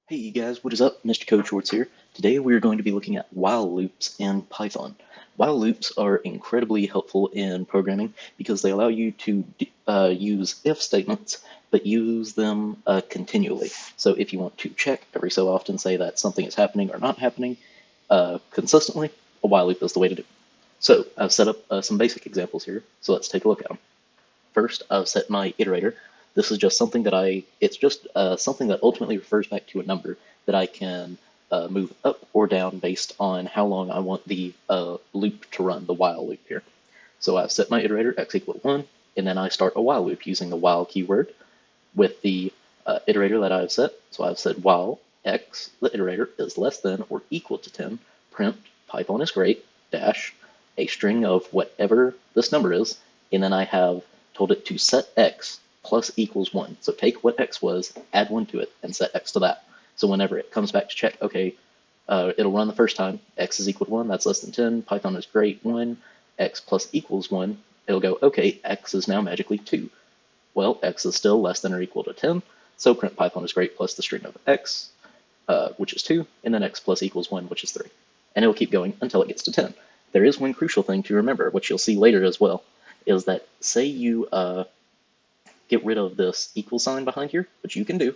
Hey you guys, what is up? Mr. Code Shorts here. Today we are going to be looking at while loops in Python. While loops are incredibly helpful in programming because they allow you to use if statements, but use them continually. So if you want to check every so often, say that something is happening or not happening consistently, a while loop is the way to do it. So I've set up some basic examples here, so let's take a look at them. First, I've set my iterator. This is just something that it's just something that ultimately refers back to a number that I can move up or down based on how long I want the loop to run, the while loop here. So I've set my iterator x equal to 1, and then I start a while loop using the while keyword with the iterator that I've set. So I've said while x, the iterator, is less than or equal to 10, print Python is great, dash, a string of whatever this number is, and then I have told it to set x plus equals 1. So take what x was, add 1 to it, and set x to that. So whenever it comes back to check, okay, it'll run the first time, x is equal to 1, that's less than 10, Python is great, 1, x plus equals 1, it'll go, okay, x is now magically 2. Well, x is still less than or equal to 10, so print Python is great plus the string of x, which is 2, and then x plus equals 1, which is 3. And it'll keep going until it gets to 10. There is one crucial thing to remember, which you'll see later as well, is that say you get rid of this equal sign behind here, which you can do,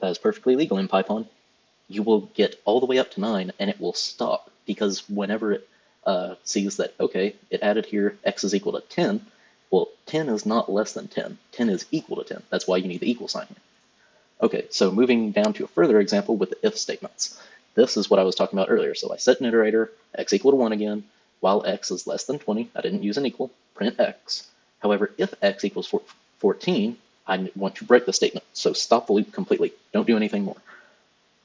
that is perfectly legal in Python, you will get all the way up to 9 and it will stop because whenever it sees that, okay, it added here x is equal to 10, well, 10 is not less than 10. 10 is equal to 10. That's why you need the equal sign here. Okay, so moving down to a further example with the if statements. This is what I was talking about earlier. So I set an iterator, x equal to 1 again, while x is less than 20, I didn't use an equal, print x. However, if x equals 14, I want to break the statement. So stop the loop completely. Don't do anything more.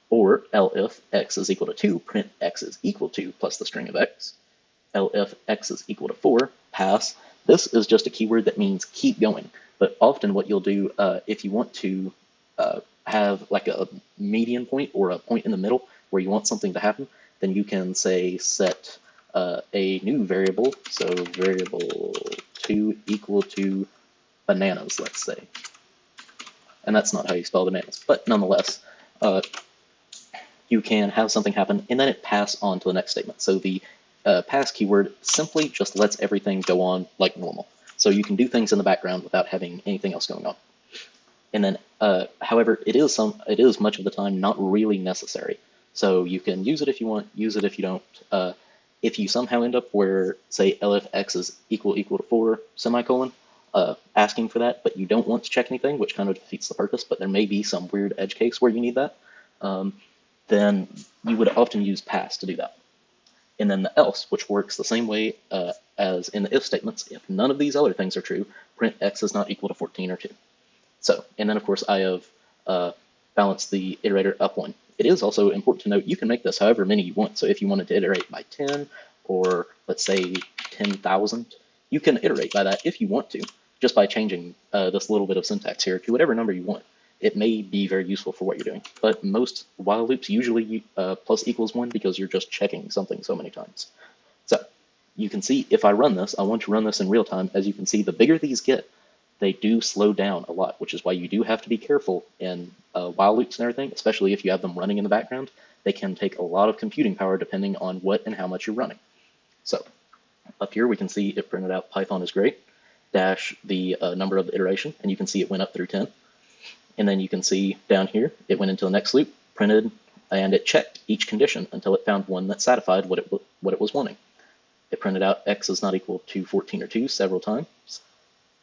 Or elif x is equal to 2, print x is equal to plus the string of x. Elif x is equal to 4, pass. This is just a keyword that means keep going. But often what you'll do if you want to have like a median point or a point in the middle where you want something to happen, then you can say set a new variable, so variable 2 equal to bananas, let's say. And that's not how you spell bananas, but nonetheless, you can have something happen and then it pass on to the next statement. So the pass keyword simply just lets everything go on like normal. So you can do things in the background without having anything else going on. And then, however, it is much of the time not really necessary. So you can use it if you want, use it if you don't. If you somehow end up where, say, elif x is equal to 4, semicolon, asking for that, but you don't want to check anything, which kind of defeats the purpose, but there may be some weird edge case where you need that, then you would often use pass to do that. And then the else, which works the same way as in the if statements, if none of these other things are true, print x is not equal to 14 or 2. So, and then of course I have balanced the iterator up 1. It is also important to note you can make this however many you want. So if you wanted to iterate by 10 or let's say 10,000, you can iterate by that if you want to, just by changing this little bit of syntax here to whatever number you want. It may be very useful for what you're doing, but most while loops usually plus equals 1 because you're just checking something so many times. So you can see if I run this, I want to run this in real time. As you can see, the bigger these get, they do slow down a lot, which is why you do have to be careful in while loops and everything, especially if you have them running in the background. They can take a lot of computing power depending on what and how much you're running. So up here we can see it printed out Python is great, dash the number of the iteration, and you can see it went up through 10. And then you can see down here, it went into the next loop, printed, and it checked each condition until it found one that satisfied what it was wanting. It printed out x is not equal to 14 or 2 several times,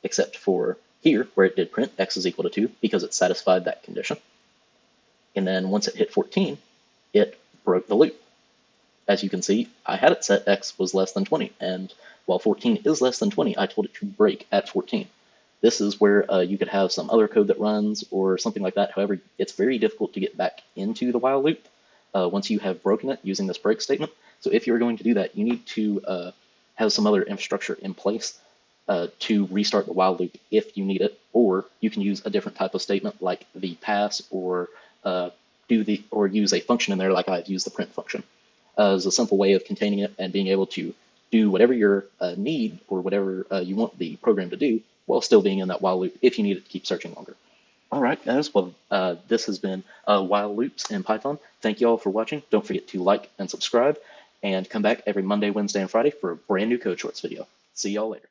except for here, where it did print x is equal to 2 because it satisfied that condition. And then once it hit 14, it broke the loop. As you can see, I had it set x was less than 20, and while 14 is less than 20, I told it to break at 14. This is where you could have some other code that runs or something like that. However, it's very difficult to get back into the while loop once you have broken it using this break statement. So if you're going to do that, you need to have some other infrastructure in place to restart the while loop if you need it, or you can use a different type of statement like the pass or use a function in there like I've used the print function as a simple way of containing it and being able to do whatever your need or whatever you want the program to do while still being in that while loop if you need it to keep searching longer. All right, guys. Well, this has been While Loops in Python. Thank you all for watching. Don't forget to like and subscribe, and come back every Monday, Wednesday, and Friday for a brand new Code Shorts video. See y'all later.